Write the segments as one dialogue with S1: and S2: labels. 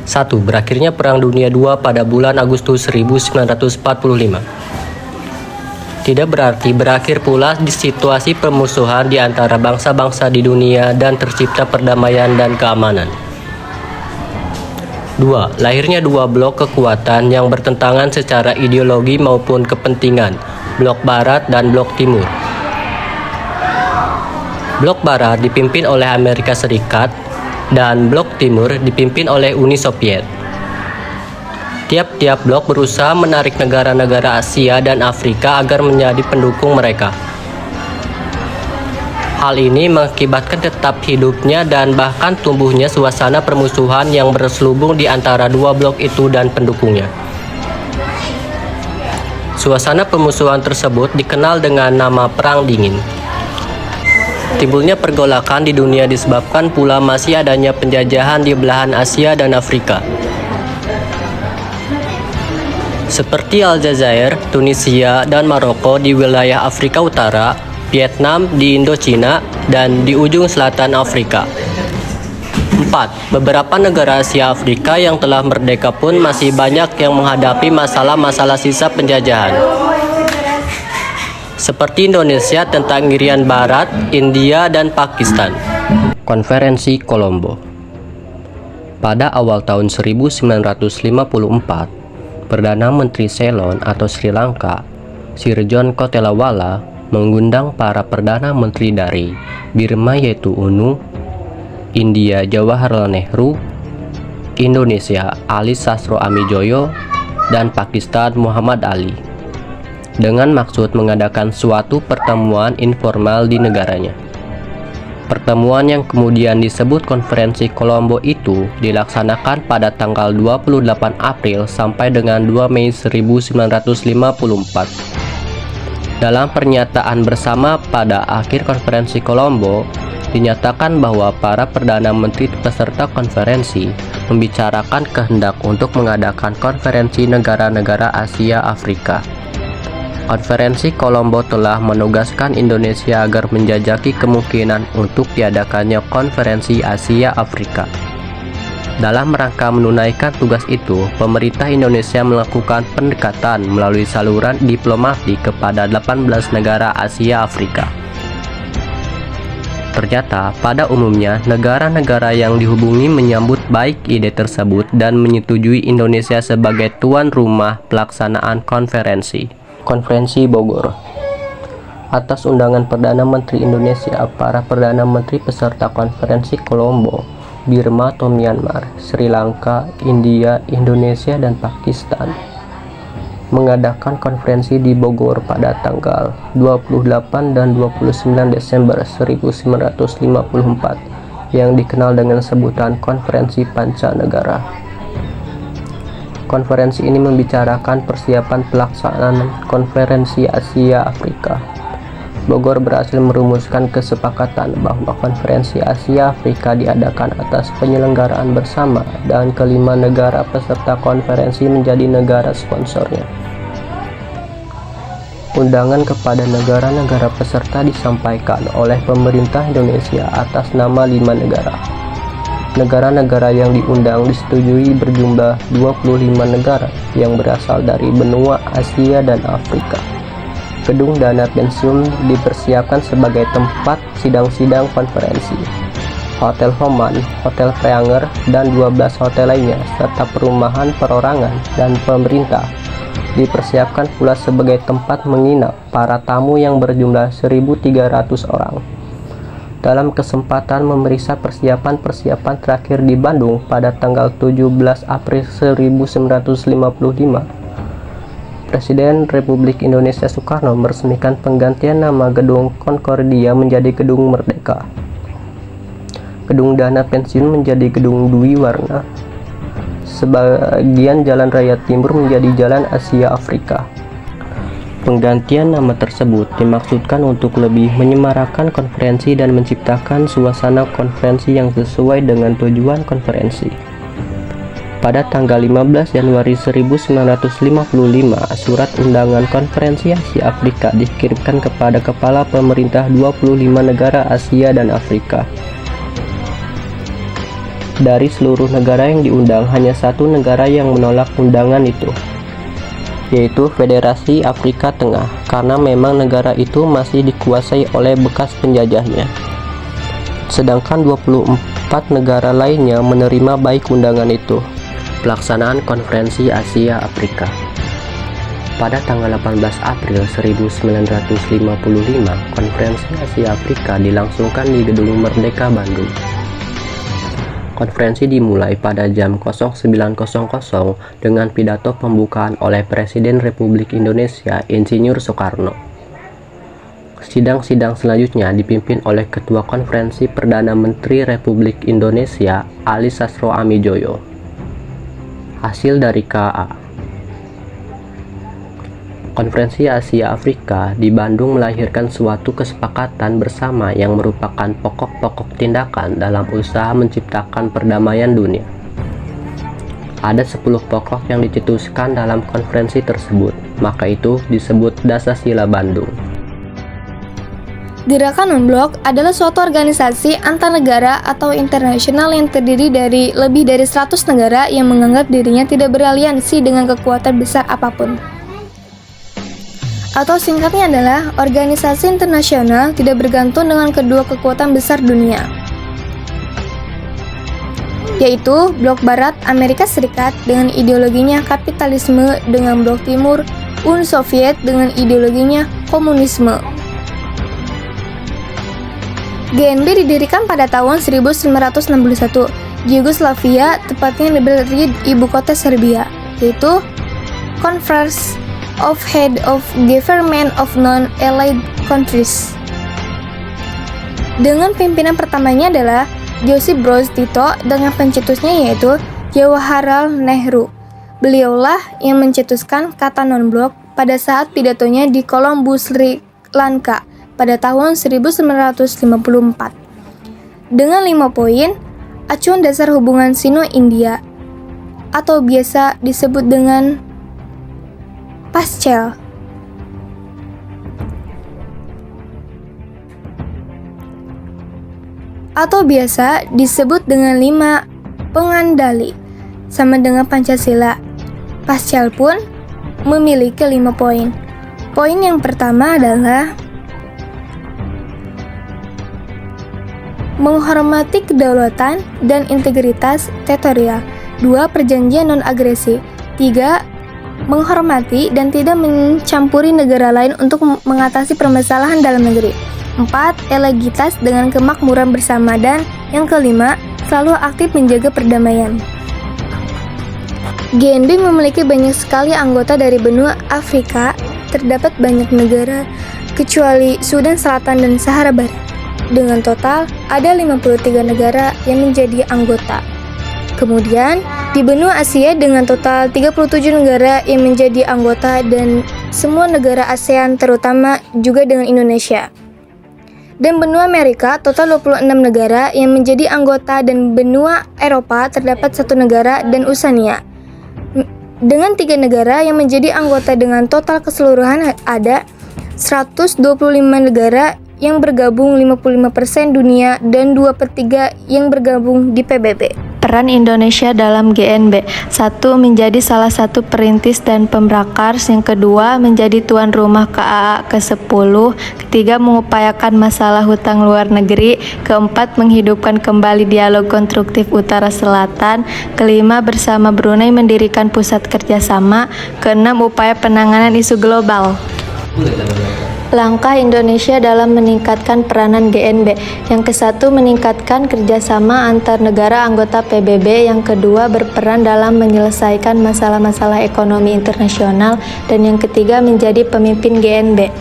S1: 1. Berakhirnya Perang Dunia II pada bulan Agustus 1945. Tidak berarti berakhir pula di situasi permusuhan di antara bangsa-bangsa di dunia dan tercipta perdamaian dan keamanan. 2. Lahirnya dua blok kekuatan yang bertentangan secara ideologi maupun kepentingan, blok Barat dan blok Timur. Blok Barat dipimpin oleh Amerika Serikat dan blok Timur dipimpin oleh Uni Soviet. Tiap-tiap blok berusaha menarik negara-negara Asia dan Afrika agar menjadi pendukung mereka. Hal ini mengakibatkan tetap hidupnya dan bahkan tumbuhnya suasana permusuhan yang berselubung di antara dua blok itu dan pendukungnya. Suasana permusuhan tersebut dikenal dengan nama Perang Dingin. Timbulnya pergolakan di dunia disebabkan pula masih adanya penjajahan di belahan Asia dan Afrika. Seperti Aljazair, Tunisia, dan Maroko di wilayah Afrika Utara, Vietnam di Indochina, dan di ujung selatan Afrika. 4. Beberapa negara Asia Afrika yang telah merdeka pun masih banyak yang menghadapi masalah-masalah sisa penjajahan. Seperti Indonesia tentang Irian Barat, India, dan Pakistan. Konferensi Kolombo. Pada awal tahun 1954, Perdana Menteri Ceylon atau Sri Lanka, Sir John Kotelawala, mengundang para Perdana Menteri dari Birma yaitu UNU, India Jawaharlal Nehru, Indonesia Ali Sastro Amijoyo, dan Pakistan Muhammad Ali, dengan maksud mengadakan suatu pertemuan informal di negaranya. Pertemuan yang kemudian disebut Konferensi Kolombo itu dilaksanakan pada tanggal 28 April sampai dengan 2 Mei 1954. Dalam pernyataan bersama pada akhir Konferensi Kolombo, dinyatakan bahwa para Perdana Menteri peserta konferensi membicarakan kehendak untuk mengadakan konferensi negara-negara Asia Afrika. Konferensi Kolombo telah menugaskan Indonesia agar menjajaki kemungkinan untuk diadakannya konferensi Asia Afrika. Dalam rangka menunaikan tugas itu, pemerintah Indonesia melakukan pendekatan melalui saluran diplomatik kepada 18 negara Asia Afrika. Ternyata, pada umumnya, negara-negara yang dihubungi menyambut baik ide tersebut dan menyetujui Indonesia sebagai tuan rumah pelaksanaan konferensi. Konferensi Bogor. Atas undangan Perdana Menteri Indonesia, para Perdana Menteri peserta Konferensi Kolombo, Birma atau Myanmar, Sri Lanka, India, Indonesia, dan Pakistan mengadakan konferensi di Bogor pada tanggal 28 dan 29 Desember 1954 yang dikenal dengan sebutan Konferensi Pancanegara. Konferensi ini membicarakan persiapan pelaksanaan Konferensi Asia Afrika. Bogor berhasil merumuskan kesepakatan bahwa Konferensi Asia Afrika diadakan atas penyelenggaraan bersama dan kelima negara peserta konferensi menjadi negara sponsornya. Undangan kepada negara-negara peserta disampaikan oleh pemerintah Indonesia atas nama 5 negara. Negara-negara yang diundang disetujui berjumlah 25 negara yang berasal dari benua Asia dan Afrika. Gedung dana pensiun dipersiapkan sebagai tempat sidang-sidang konferensi. Hotel Homan, Hotel Preanger, dan 12 hotel lainnya, serta perumahan perorangan dan pemerintah dipersiapkan pula sebagai tempat menginap para tamu yang berjumlah 1.300 orang. Dalam kesempatan memeriksa persiapan-persiapan terakhir di Bandung pada tanggal 17 April 1955, Presiden Republik Indonesia Soekarno meresmikan penggantian nama Gedung Concordia menjadi Gedung Merdeka. Gedung dana pensiun menjadi Gedung Dwi Warna. Sebagian Jalan Raya Timur menjadi Jalan Asia Afrika. Penggantian nama tersebut dimaksudkan untuk lebih menyemarakan konferensi dan menciptakan suasana konferensi yang sesuai dengan tujuan konferensi. Pada tanggal 15 Januari 1955, surat undangan Konferensi Asia Afrika dikirimkan kepada kepala pemerintah 25 negara Asia dan Afrika. Dari seluruh negara yang diundang, hanya satu negara yang menolak undangan itu, yaitu Federasi Afrika Tengah, karena memang negara itu masih dikuasai oleh bekas penjajahnya. Sedangkan 24 negara lainnya menerima baik undangan itu. Pelaksanaan Konferensi Asia Afrika. Pada tanggal 18 April 1955, Konferensi Asia Afrika dilangsungkan di Gedung Merdeka, Bandung. Konferensi dimulai pada jam 09.00 dengan pidato pembukaan oleh Presiden Republik Indonesia Insinyur Soekarno. Sidang-sidang selanjutnya dipimpin oleh Ketua Konferensi Perdana Menteri Republik Indonesia Ali Sastro Amijoyo. Hasil dari KA. Konferensi Asia Afrika di Bandung melahirkan suatu kesepakatan bersama yang merupakan pokok-pokok tindakan dalam usaha menciptakan perdamaian dunia. Ada 10 pokok yang dicetuskan dalam konferensi tersebut, maka itu disebut Dasar-Sila Bandung.
S2: Gerakan Non-Blok adalah suatu organisasi antar negara atau internasional yang terdiri dari lebih dari 100 negara yang menganggap dirinya tidak beraliansi dengan kekuatan besar apapun. Atau singkatnya adalah organisasi internasional tidak bergantung dengan kedua kekuatan besar dunia, yaitu Blok Barat Amerika Serikat dengan ideologinya kapitalisme dengan Blok Timur Uni Soviet dengan ideologinya komunisme. GNB didirikan pada tahun 1961 di Yugoslavia, tepatnya di Belgrade, ibu kota Serbia, yaitu Conference of Head of Government of Non-Allied Countries. Dengan pimpinan pertamanya adalah Josip Broz Tito dengan pencetusnya yaitu Jawaharlal Nehru. Beliaulah yang mencetuskan kata non-blok pada saat pidatonya di Colombo, Sri Lanka pada tahun 1954. Dengan 5 poin, acuan dasar hubungan Sino-India atau biasa disebut dengan Pascel. Atau biasa disebut dengan 5 pengandali, sama dengan Pancasila. Pascel pun memiliki 5 poin. Poin yang pertama adalah menghormati kedaulatan dan integritas teritorial. 2. Perjanjian non-agresi. 3. Menghormati dan tidak mencampuri negara lain untuk mengatasi permasalahan dalam negeri. 4. Elegitas dengan kemakmuran bersama. Dan yang kelima, selalu aktif menjaga perdamaian. GNB memiliki banyak sekali anggota dari benua Afrika. Terdapat banyak negara kecuali Sudan Selatan dan Sahara Barat. Dengan total ada 53 negara yang menjadi anggota. Kemudian di benua Asia dengan total 37 negara yang menjadi anggota dan semua negara ASEAN terutama juga dengan Indonesia. Dan benua Amerika total 26 negara yang menjadi anggota dan benua Eropa terdapat 1 negara dan Oseania. Dengan 3 negara yang menjadi anggota dengan total keseluruhan ada 125 negara yang bergabung 55% dunia dan 2/3 yang bergabung di PBB.
S3: Peran Indonesia dalam GNB. 1. Menjadi salah satu perintis dan pembrakars. Yang kedua, menjadi tuan rumah KAA ke-10. Ketiga, mengupayakan masalah hutang luar negeri. Keempat, menghidupkan kembali dialog konstruktif Utara Selatan. Kelima, bersama Brunei mendirikan pusat kerjasama. Keenam, upaya penanganan isu global. Langkah Indonesia dalam meningkatkan peranan GNB. Yang ke-1, meningkatkan kerjasama antar negara anggota PBB. Yang kedua, berperan dalam menyelesaikan masalah-masalah ekonomi internasional. Dan yang ketiga, menjadi pemimpin GNB.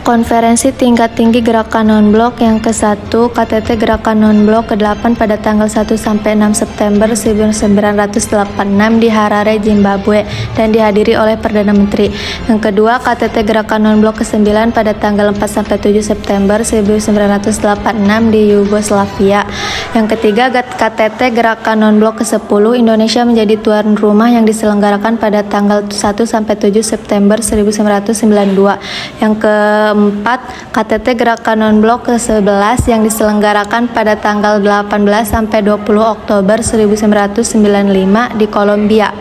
S3: Konferensi tingkat tinggi Gerakan Non-Blok yang ke-1, KTT Gerakan Non-Blok ke-8 pada tanggal 1 sampai 6 September 1986 di Harare, Zimbabwe dan dihadiri oleh Perdana Menteri. Yang kedua, KTT Gerakan Non-Blok ke-9 pada tanggal 4 sampai 7 September 1986 di Yugoslavia. Yang ketiga, KTT Gerakan Non-Blok ke-10 Indonesia menjadi tuan rumah yang diselenggarakan pada tanggal 1 sampai 7 September 1992. Yang keempat, KTT Gerakan Non-Blok ke-11 yang diselenggarakan pada tanggal 18 sampai 20 Oktober 1995 di Kolombia.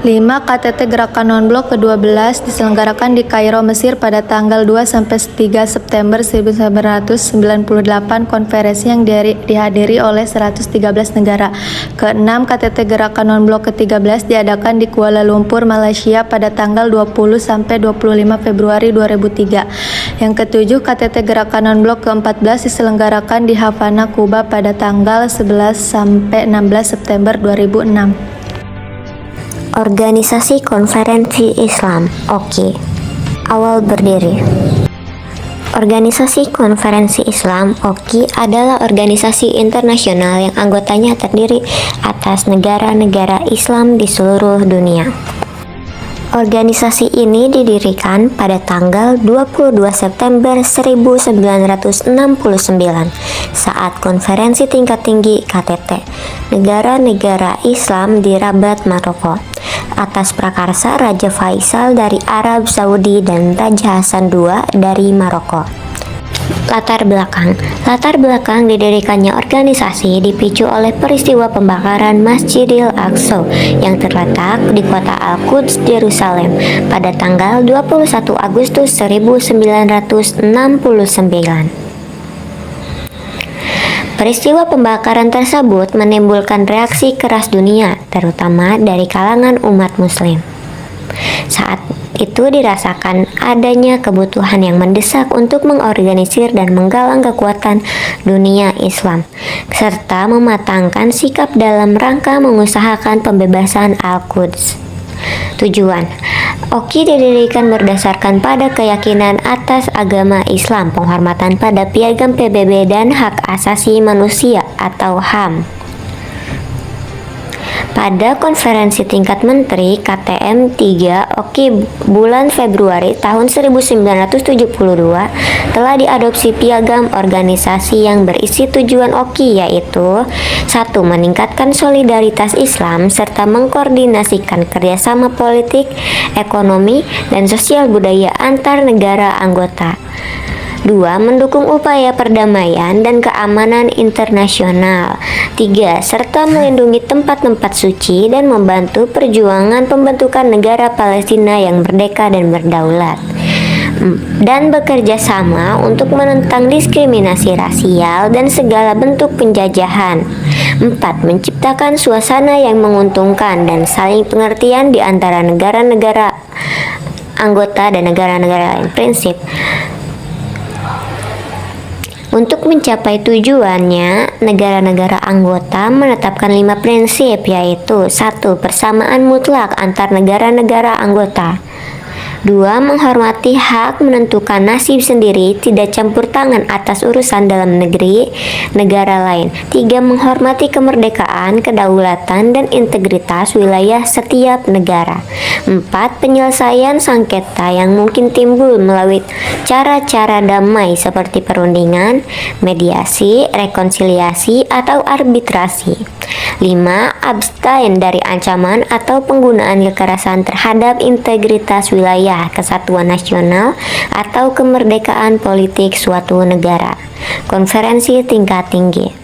S3: 5. KTT Gerakan Non-Blok ke-12 diselenggarakan di Kairo, Mesir pada tanggal 2 sampai 3 September 1998, konferensi yang dihadiri oleh 113 negara. Ke-6. KTT Gerakan Non-Blok ke-13 diadakan di Kuala Lumpur, Malaysia pada tanggal 20 sampai 25 Februari 2003. Yang ke-7. KTT Gerakan Non-Blok ke-14 diselenggarakan di Havana, Kuba pada tanggal 11 sampai 16 September 2006.
S4: Organisasi Konferensi Islam (OKI). Awal berdiri. Organisasi Konferensi Islam (OKI) adalah organisasi internasional yang anggotanya terdiri atas negara-negara Islam di seluruh dunia. Organisasi ini didirikan pada tanggal 22 September 1969 saat konferensi tingkat tinggi KTT negara-negara Islam di Rabat, Maroko atas prakarsa Raja Faisal dari Arab Saudi dan Raja Hasan II dari Maroko. Latar belakang didirikannya organisasi dipicu oleh peristiwa pembakaran Masjidil Aqsa yang terletak di kota Al-Quds, Yerusalem pada tanggal 21 Agustus 1969. Peristiwa pembakaran tersebut menimbulkan reaksi keras dunia, terutama dari kalangan umat Muslim. Saat itu dirasakan adanya kebutuhan yang mendesak untuk mengorganisir dan menggalang kekuatan dunia Islam, serta mematangkan sikap dalam rangka mengusahakan pembebasan Al-Quds. Tujuan OKI didirikan berdasarkan pada keyakinan atas agama Islam, penghormatan pada piagam PBB dan hak asasi manusia atau HAM. Pada konferensi tingkat menteri KTM 3 OKI bulan Februari tahun 1972 telah diadopsi piagam organisasi yang berisi tujuan OKI, yaitu 1. Meningkatkan solidaritas Islam serta mengkoordinasikan kerjasama politik, ekonomi, dan sosial budaya antar negara anggota. 2. Mendukung upaya perdamaian dan keamanan internasional. 3. Serta melindungi tempat-tempat suci dan membantu perjuangan pembentukan negara Palestina yang merdeka dan berdaulat. Dan bekerja sama untuk menentang diskriminasi rasial dan segala bentuk penjajahan. 4. Menciptakan suasana yang menguntungkan dan saling pengertian di antara negara-negara anggota dan negara-negara lain. Prinsip. Untuk mencapai tujuannya, negara-negara anggota menetapkan 5 prinsip, yaitu 1. Persamaan mutlak antar negara-negara anggota. 2. Menghormati hak menentukan nasib sendiri, tidak campur tangan atas urusan dalam negeri negara lain. 3. Menghormati kemerdekaan, kedaulatan, dan integritas wilayah setiap negara. 4. Penyelesaian sengketa yang mungkin timbul melalui cara-cara damai seperti perundingan, mediasi, rekonsiliasi, atau arbitrasi. 5. Abstain dari ancaman atau penggunaan kekerasan terhadap integritas wilayah, kesatuan nasional, atau kemerdekaan politik suatu negara. Konferensi tingkat tinggi.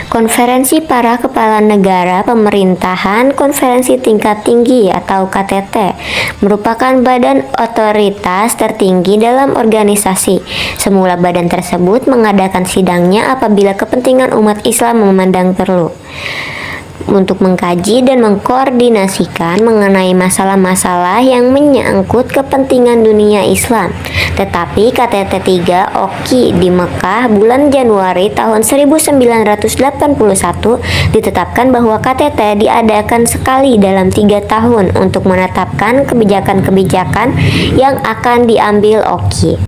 S4: Konferensi para kepala negara pemerintahan konferensi tingkat tinggi atau KTT merupakan badan otoritas tertinggi dalam organisasi. Semula badan tersebut mengadakan sidangnya apabila kepentingan umat Islam memandang perlu untuk mengkaji dan mengkoordinasikan mengenai masalah-masalah yang menyangkut kepentingan dunia Islam. Tetapi KTT 3 OKI di Mekah bulan Januari tahun 1981 ditetapkan bahwa KTT diadakan sekali dalam 3 tahun untuk menetapkan kebijakan-kebijakan yang akan diambil OKI.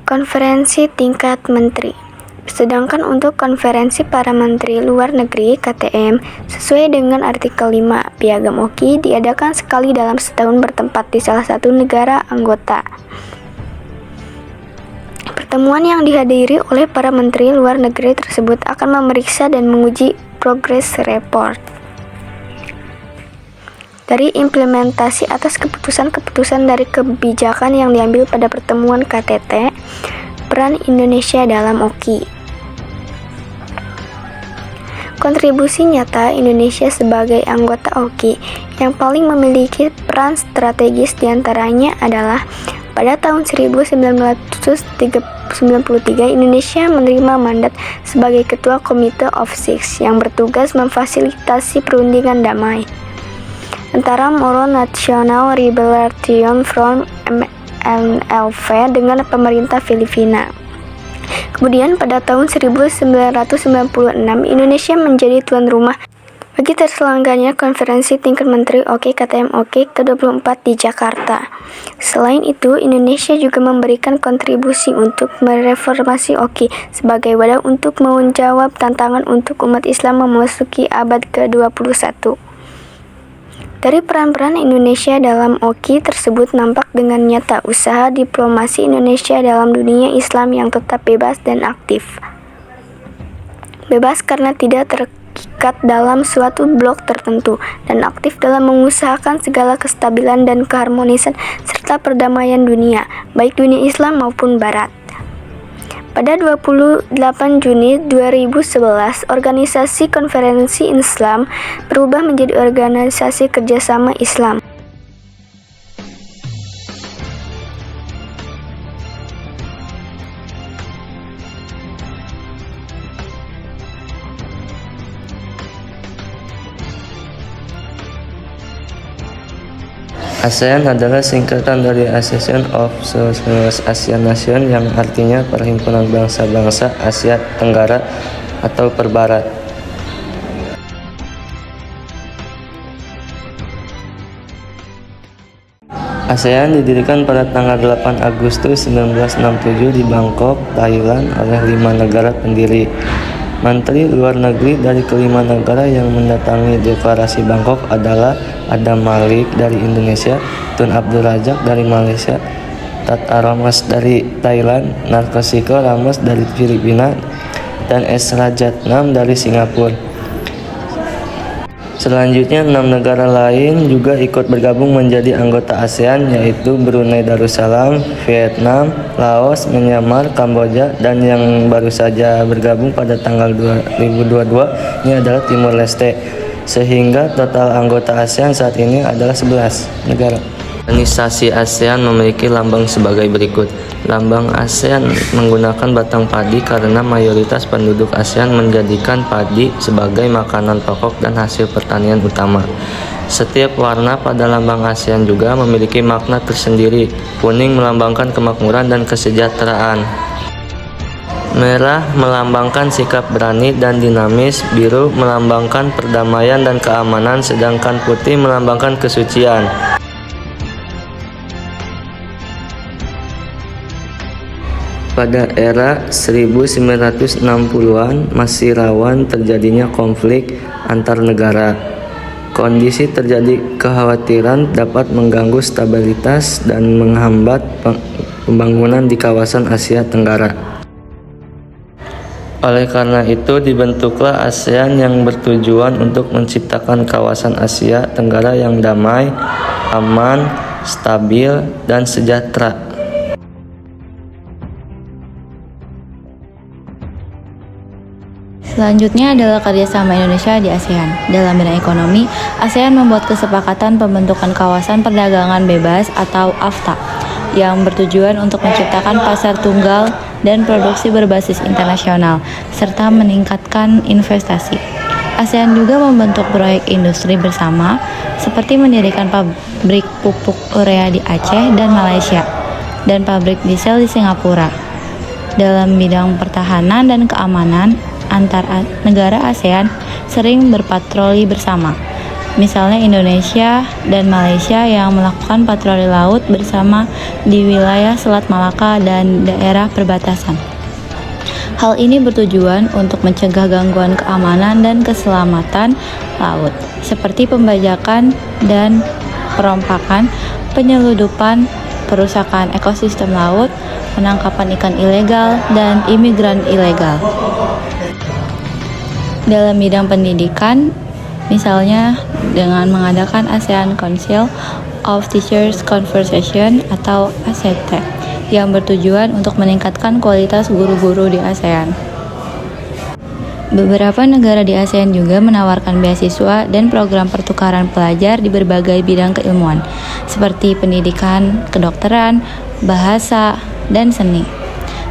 S2: Konferensi tingkat menteri. Sedangkan untuk konferensi para menteri luar negeri KTM, sesuai dengan artikel 5 Piagam OKI, diadakan sekali dalam setahun bertempat di salah satu negara anggota. Pertemuan yang dihadiri oleh para menteri luar negeri tersebut akan memeriksa dan menguji progress report dari implementasi atas keputusan-keputusan dari kebijakan yang diambil pada pertemuan KTT, peran Indonesia dalam OKI. Kontribusi nyata Indonesia sebagai anggota OKI yang paling memiliki peran strategis diantaranya adalah pada tahun 1993 Indonesia menerima mandat sebagai Ketua Committee of Six yang bertugas memfasilitasi perundingan damai antara Moro National Liberation Front MNLF dengan pemerintah Filipina. Kemudian pada tahun 1996 Indonesia menjadi tuan rumah bagi terselenggaranya konferensi tingkat menteri OKI KTM-OKI ke-24 di Jakarta. Selain itu, Indonesia juga memberikan kontribusi untuk mereformasi OKI sebagai wadah untuk menjawab tantangan untuk umat Islam memasuki abad ke-21. Dari peran-peran Indonesia dalam OKI tersebut nampak dengan nyata usaha diplomasi Indonesia dalam dunia Islam yang tetap bebas dan aktif. Bebas karena tidak terikat dalam suatu blok tertentu dan aktif dalam mengusahakan segala kestabilan dan keharmonisan serta perdamaian dunia, baik dunia Islam maupun Barat. Pada 28 Juni 2011, Organisasi Konferensi Islam berubah menjadi Organisasi Kerjasama Islam.
S5: ASEAN adalah singkatan dari Association of Southeast Asian Nations yang artinya Perhimpunan Bangsa-Bangsa Asia Tenggara atau Perbarat. ASEAN didirikan pada tanggal 8 Agustus 1967 di Bangkok, Thailand oleh 5 negara pendiri. Menteri Luar Negeri dari kelima negara yang mendatangi deklarasi Bangkok adalah Adam Malik dari Indonesia, Tun Abdul Razak dari Malaysia, Tata Ramos dari Thailand, Narkosiko Ramos dari Filipina, dan S. Rajatnam dari Singapura. Selanjutnya 6 negara lain juga ikut bergabung menjadi anggota ASEAN, yaitu Brunei Darussalam, Vietnam, Laos, Myanmar, Kamboja, dan yang baru saja bergabung pada tanggal 2022 ini adalah Timor Leste. Sehingga total anggota ASEAN saat ini adalah 11 negara. Organisasi ASEAN memiliki lambang sebagai berikut. Lambang ASEAN menggunakan batang padi karena mayoritas penduduk ASEAN menjadikan padi sebagai makanan pokok dan hasil pertanian utama. Setiap warna pada lambang ASEAN juga memiliki makna tersendiri. Kuning melambangkan kemakmuran dan kesejahteraan. Merah melambangkan sikap berani dan dinamis, biru melambangkan perdamaian dan keamanan, sedangkan putih melambangkan kesucian. Pada era 1960-an masih rawan terjadinya konflik antar negara. Kondisi terjadi kekhawatiran dapat mengganggu stabilitas dan menghambat pembangunan di kawasan Asia Tenggara. Oleh karena itu dibentuklah ASEAN yang bertujuan untuk menciptakan kawasan Asia Tenggara yang damai, aman, stabil, dan sejahtera.
S3: Selanjutnya adalah kerjasama Indonesia di ASEAN. Dalam bidang ekonomi, ASEAN membuat kesepakatan pembentukan kawasan perdagangan bebas atau AFTA yang bertujuan untuk menciptakan pasar tunggal dan produksi berbasis internasional, serta meningkatkan investasi. ASEAN juga membentuk proyek industri bersama, seperti mendirikan pabrik pupuk urea di Aceh dan Malaysia, dan pabrik diesel di Singapura. Dalam bidang pertahanan dan keamanan, antar negara ASEAN sering berpatroli bersama. Misalnya Indonesia dan Malaysia yang melakukan patroli laut bersama di wilayah Selat Malaka dan daerah perbatasan. Hal ini bertujuan untuk mencegah gangguan keamanan dan keselamatan laut, seperti pembajakan dan perompakan, penyeludupan, perusakan ekosistem laut, penangkapan ikan ilegal, dan imigran ilegal. Dalam bidang pendidikan, Misalnya dengan mengadakan ASEAN Council of Teachers Conversation atau ACT yang bertujuan untuk meningkatkan kualitas guru-guru di ASEAN. Beberapa negara di ASEAN juga menawarkan beasiswa dan program pertukaran pelajar di berbagai bidang keilmuan, seperti pendidikan, kedokteran, bahasa, dan seni.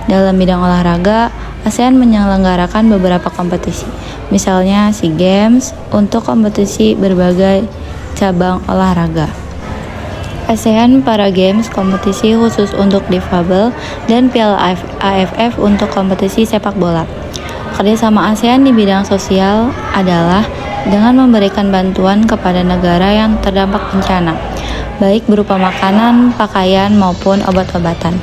S3: Dalam bidang olahraga, ASEAN menyelenggarakan beberapa kompetisi, misalnya SEA Games untuk kompetisi berbagai cabang olahraga, ASEAN Para Games kompetisi khusus untuk difabel, dan Piala AFF untuk kompetisi sepak bola. Kerjasama ASEAN di bidang sosial adalah dengan memberikan bantuan kepada negara yang terdampak bencana, baik berupa makanan, pakaian, maupun obat-obatan.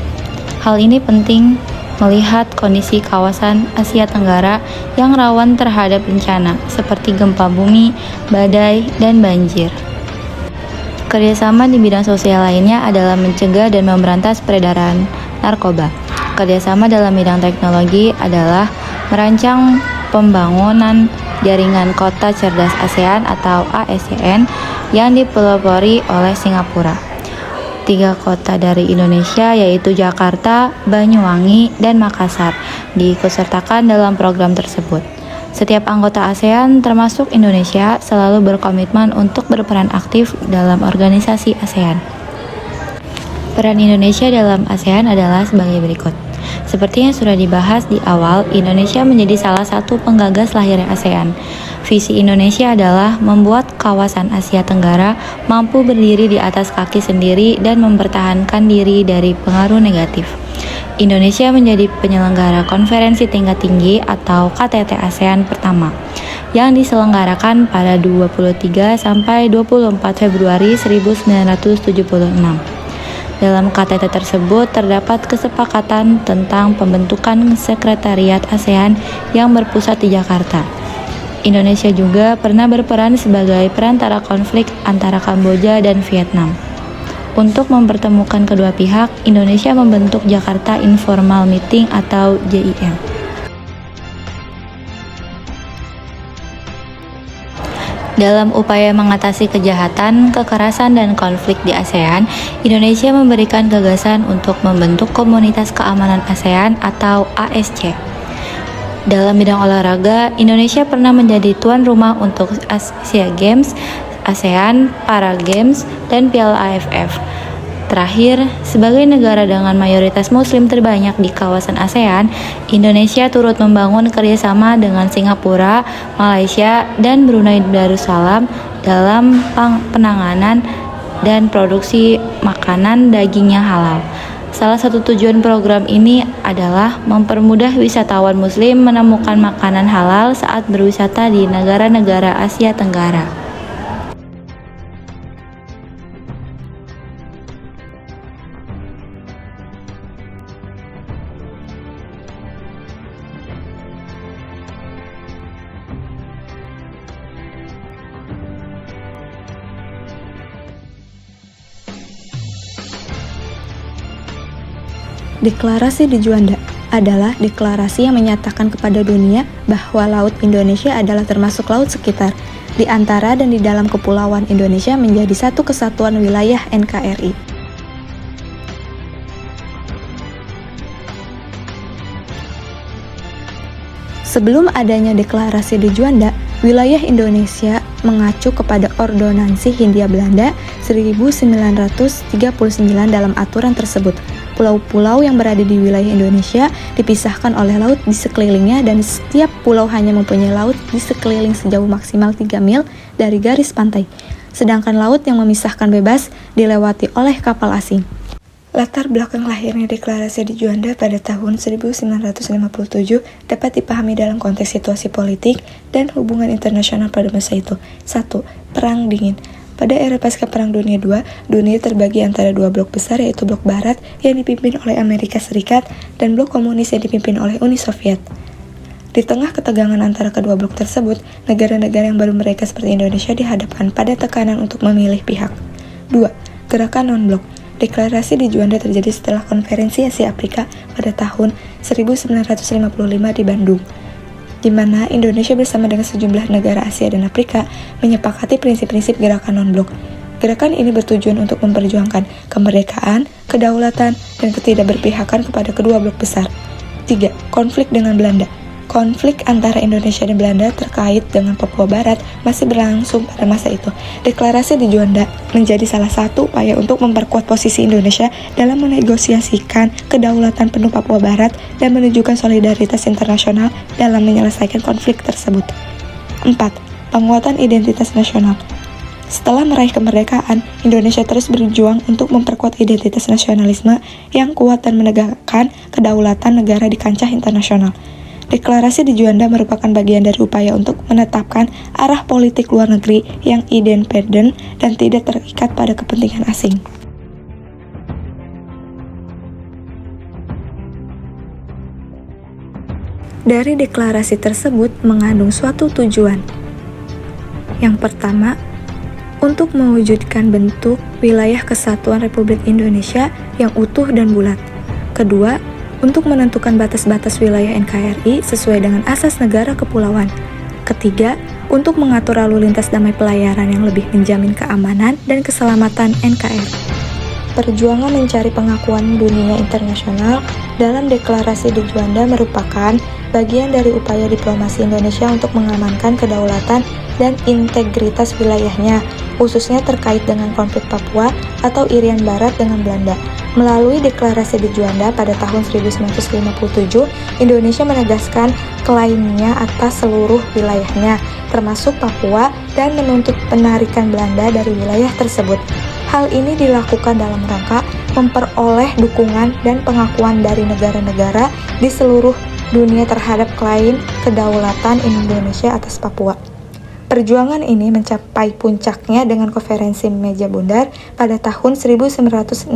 S3: Hal ini penting melihat kondisi kawasan Asia Tenggara yang rawan terhadap bencana seperti gempa bumi, badai, dan banjir. Kerjasama di bidang sosial lainnya adalah mencegah dan memberantas peredaran narkoba. Kerjasama dalam bidang teknologi adalah merancang pembangunan jaringan kota cerdas ASEAN atau ASEAN yang dipelopori oleh Singapura. 3 kota dari Indonesia yaitu Jakarta, Banyuwangi, dan Makassar diikutsertakan dalam program tersebut. Setiap anggota ASEAN termasuk Indonesia selalu berkomitmen untuk berperan aktif dalam organisasi ASEAN. Peran Indonesia dalam ASEAN adalah sebagai berikut. Seperti yang sudah dibahas di awal, Indonesia menjadi salah satu penggagas lahirnya ASEAN. Visi Indonesia adalah membuat kawasan Asia Tenggara mampu berdiri di atas kaki sendiri dan mempertahankan diri dari pengaruh negatif. Indonesia menjadi penyelenggara konferensi tingkat tinggi atau KTT ASEAN pertama yang diselenggarakan pada 23 sampai 24 Februari 1976. Dalam KTT tersebut terdapat kesepakatan tentang pembentukan sekretariat ASEAN yang berpusat di Jakarta. Indonesia juga pernah berperan sebagai perantara konflik antara Kamboja dan Vietnam. Untuk mempertemukan kedua pihak, Indonesia membentuk Jakarta Informal Meeting atau JIM. Dalam upaya mengatasi kejahatan, kekerasan, dan konflik di ASEAN, Indonesia memberikan gagasan untuk membentuk Komunitas Keamanan ASEAN atau ASC. Dalam bidang olahraga, Indonesia pernah menjadi tuan rumah untuk Asia Games, ASEAN Para Games, dan Piala AFF. Terakhir, sebagai negara dengan mayoritas muslim terbanyak di kawasan ASEAN, Indonesia turut membangun kerjasama dengan Singapura, Malaysia, dan Brunei Darussalam dalam penanganan dan produksi makanan daging yang halal. Salah satu tujuan program ini adalah mempermudah wisatawan muslim menemukan makanan halal saat berwisata di negara-negara Asia Tenggara.
S2: Deklarasi di Juanda adalah deklarasi yang menyatakan kepada dunia bahwa Laut Indonesia adalah termasuk laut sekitar, di antara dan di dalam kepulauan Indonesia menjadi satu kesatuan wilayah NKRI. Sebelum adanya deklarasi di Juanda, wilayah Indonesia mengacu kepada Ordonansi Hindia Belanda 1939 dalam aturan tersebut. Pulau-pulau yang berada di wilayah Indonesia dipisahkan oleh laut di sekelilingnya dan setiap pulau hanya mempunyai laut di sekeliling sejauh maksimal 3 mil dari garis pantai. Sedangkan laut yang memisahkan bebas dilewati oleh kapal asing. Latar belakang lahirnya deklarasi di Juanda pada tahun 1957 dapat dipahami dalam konteks situasi politik dan hubungan internasional pada masa itu. 1. Perang Dingin. Pada era pasca Perang Dunia II, dunia terbagi antara dua blok besar yaitu blok Barat yang dipimpin oleh Amerika Serikat dan blok komunis yang dipimpin oleh Uni Soviet. Di tengah ketegangan antara kedua blok tersebut, negara-negara yang baru merdeka seperti Indonesia dihadapkan pada tekanan untuk memilih pihak. 2. Gerakan non-blok. Deklarasi di Juanda terjadi setelah Konferensi Asia Afrika pada tahun 1955 di Bandung.
S6: di mana Indonesia bersama dengan sejumlah negara Asia dan Afrika menyepakati prinsip-prinsip gerakan non-blok. Gerakan ini bertujuan untuk memperjuangkan kemerdekaan, kedaulatan, dan ketidakberpihakan kepada kedua blok besar. 3. Konflik dengan Belanda. Konflik antara Indonesia dan Belanda terkait dengan Papua Barat masih berlangsung pada masa itu. Deklarasi di Juanda menjadi salah satu upaya untuk memperkuat posisi Indonesia dalam menegosiasikan kedaulatan penuh Papua Barat dan menunjukkan solidaritas internasional dalam menyelesaikan konflik tersebut. 4. Penguatan identitas nasional. Setelah meraih kemerdekaan, Indonesia terus berjuang untuk memperkuat identitas nasionalisme yang kuat dan menegakkan kedaulatan negara di kancah internasional. Deklarasi di Juanda merupakan bagian dari upaya untuk menetapkan arah politik luar negeri yang independen dan tidak terikat pada kepentingan asing. Dari deklarasi tersebut mengandung suatu tujuan. Yang pertama, untuk mewujudkan bentuk wilayah kesatuan Republik Indonesia yang utuh dan bulat. Kedua, untuk menentukan batas-batas wilayah NKRI sesuai dengan asas negara kepulauan. Ketiga, untuk mengatur lalu lintas damai pelayaran yang lebih menjamin keamanan dan keselamatan NKRI. Perjuangan mencari pengakuan dunia internasional dalam deklarasi di Juanda merupakan bagian dari upaya diplomasi Indonesia untuk mengamankan kedaulatan dan integritas wilayahnya, khususnya terkait dengan konflik Papua atau Irian Barat dengan Belanda. Melalui deklarasi di Juanda pada tahun 1957, Indonesia menegaskan klaimnya atas seluruh wilayahnya, termasuk Papua, dan menuntut penarikan Belanda dari wilayah tersebut. Hal ini dilakukan dalam rangka memperoleh dukungan dan pengakuan dari negara-negara di seluruh dunia terhadap klaim kedaulatan Indonesia atas Papua. Perjuangan ini mencapai puncaknya dengan konferensi Meja Bundar pada tahun 1962,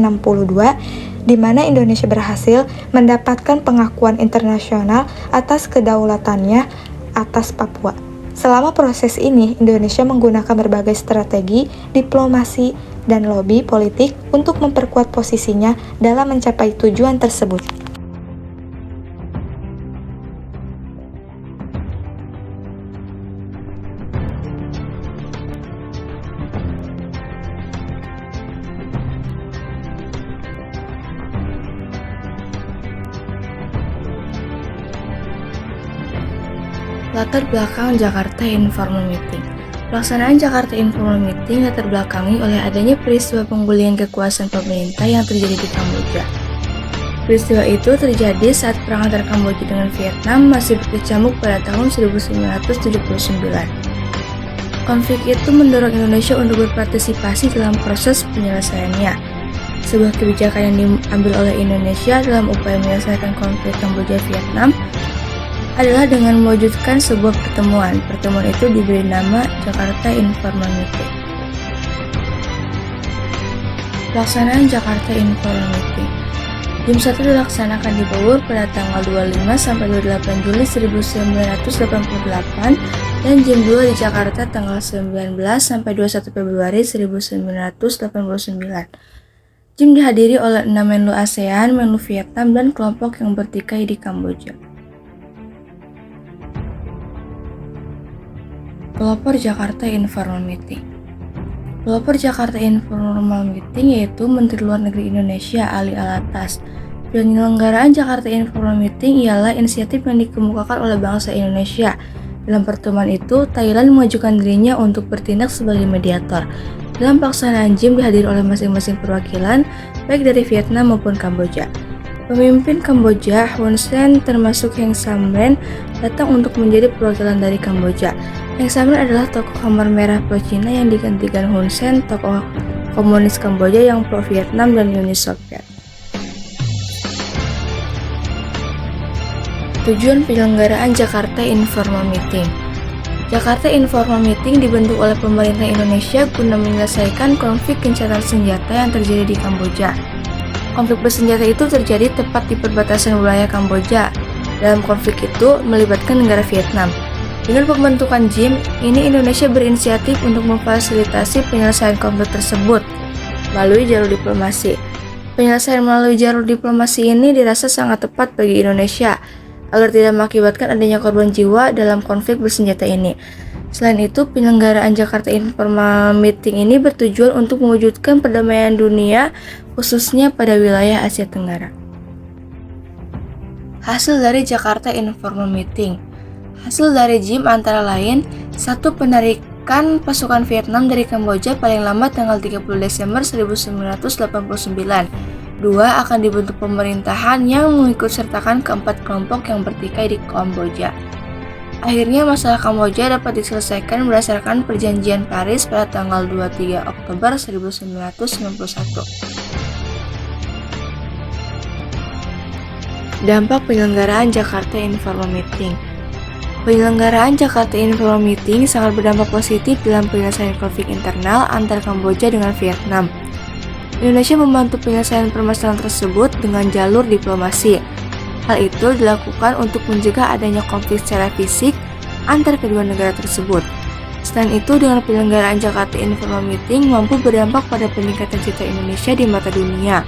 S6: di mana Indonesia berhasil mendapatkan pengakuan internasional atas kedaulatannya atas Papua. Selama proses ini, Indonesia menggunakan berbagai strategi, diplomasi, dan lobi politik untuk memperkuat posisinya dalam mencapai tujuan tersebut.
S3: Latar belakang Jakarta Informal Meeting. Pelaksanaan Jakarta Informal Meeting latar belakangi oleh adanya peristiwa pengguliran kekuasaan pemerintah yang terjadi di Kamboja. Peristiwa itu terjadi saat perang antara Kamboja dengan Vietnam masih berkecamuk pada tahun 1979. Konflik itu mendorong Indonesia untuk berpartisipasi dalam proses penyelesaiannya. Sebuah kebijakan yang diambil oleh Indonesia dalam upaya menyelesaikan konflik Kamboja-Vietnam adalah dengan mewujudkan sebuah pertemuan. Pertemuan itu diberi nama Jakarta Informal Meeting. Pelaksanaan Jakarta Informal Meeting. JIM 1 dilaksanakan di Bogor pada tanggal 25 sampai 28 Juli 1988 dan JIM 2 di Jakarta tanggal 19 sampai 21 Februari 1989. JIM dihadiri oleh 6 Menlu ASEAN, Menlu Vietnam, dan kelompok yang bertikai di Kamboja. Pelopor Jakarta Informal Meeting. Pelopor Jakarta Informal Meeting yaitu Menteri Luar Negeri Indonesia Ali Alatas. Penyelenggaraan Jakarta Informal Meeting ialah inisiatif yang dikemukakan oleh bangsa Indonesia. Dalam pertemuan itu, Thailand mengajukan dirinya untuk bertindak sebagai mediator. Dalam pelaksanaan JIM dihadiri oleh masing-masing perwakilan, baik dari Vietnam maupun Kamboja. Pemimpin Kamboja, Hun Sen, termasuk Heng Samrin, datang untuk menjadi perwakilan dari Kamboja. Heng Samrin adalah tokoh Kamar Merah pro-Cina yang digantikan Hun Sen, tokoh komunis Kamboja yang pro-Vietnam dan Uni Soviet. Tujuan penyelenggaraan Jakarta Informal Meeting. Jakarta Informal Meeting dibentuk oleh pemerintah Indonesia guna menyelesaikan konflik gencatan senjata yang terjadi di Kamboja. Konflik bersenjata itu terjadi tepat di perbatasan wilayah Kamboja. Dalam konflik itu melibatkan negara Vietnam. Dengan pembentukan JIM, ini Indonesia berinisiatif untuk memfasilitasi penyelesaian konflik tersebut melalui jalur diplomasi. Penyelesaian melalui jalur diplomasi ini dirasa sangat tepat bagi Indonesia
S6: agar tidak mengakibatkan adanya korban jiwa dalam konflik bersenjata ini. Selain itu, penyelenggaraan Jakarta Informal Meeting ini bertujuan untuk mewujudkan perdamaian dunia, khususnya pada wilayah Asia Tenggara. Hasil dari Jakarta Informal Meeting. Hasil dari JIM antara lain, 1. Penarikan pasukan Vietnam dari Kamboja paling lambat tanggal 30 Desember 1989. 2. Akan dibentuk pemerintahan yang mengikutsertakan keempat kelompok yang bertikai di Kamboja. Akhirnya masalah Kamboja dapat diselesaikan berdasarkan Perjanjian Paris pada tanggal 23 Oktober 1991. Dampak penyelenggaraan Jakarta Informal Meeting. Penyelenggaraan Jakarta Informal Meeting sangat berdampak positif dalam penyelesaian konflik internal antar Kamboja dengan Vietnam. Indonesia membantu penyelesaian permasalahan tersebut dengan jalur diplomasi. Hal itu dilakukan untuk mencegah adanya konflik secara fisik antar kedua negara tersebut. Selain itu, dengan penyelenggaraan Jakarta Informal Meeting mampu berdampak pada peningkatan citra Indonesia di mata dunia.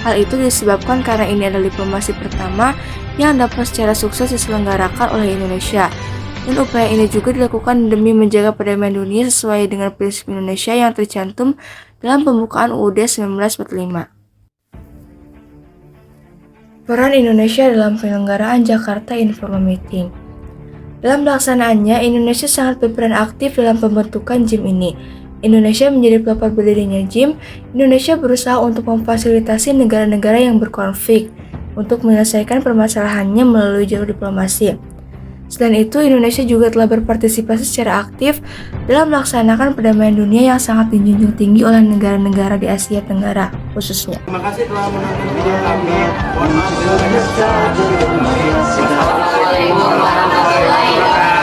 S6: Hal itu disebabkan karena ini adalah diplomasi pertama yang dapat secara sukses diselenggarakan oleh Indonesia. Dan upaya ini juga dilakukan demi menjaga perdamaian dunia sesuai dengan prinsip Indonesia yang tercantum dalam pembukaan UUD 1945. Peran Indonesia dalam penyelenggaraan Jakarta Informal Meeting. Dalam pelaksanaannya, Indonesia sangat berperan aktif dalam pembentukan JIM ini. Indonesia menjadi pelopor berdirinya JIM. Indonesia berusaha untuk memfasilitasi negara-negara yang berkonflik untuk menyelesaikan permasalahannya melalui jalur diplomasi. Selain itu, Indonesia juga telah berpartisipasi secara aktif dalam melaksanakan perdamaian dunia yang sangat dijunjung tinggi oleh negara-negara di Asia Tenggara khususnya. Terima kasih telah menonton video kami. Mohon maaf Assalamualaikum warahmatullahi wabarakatuh.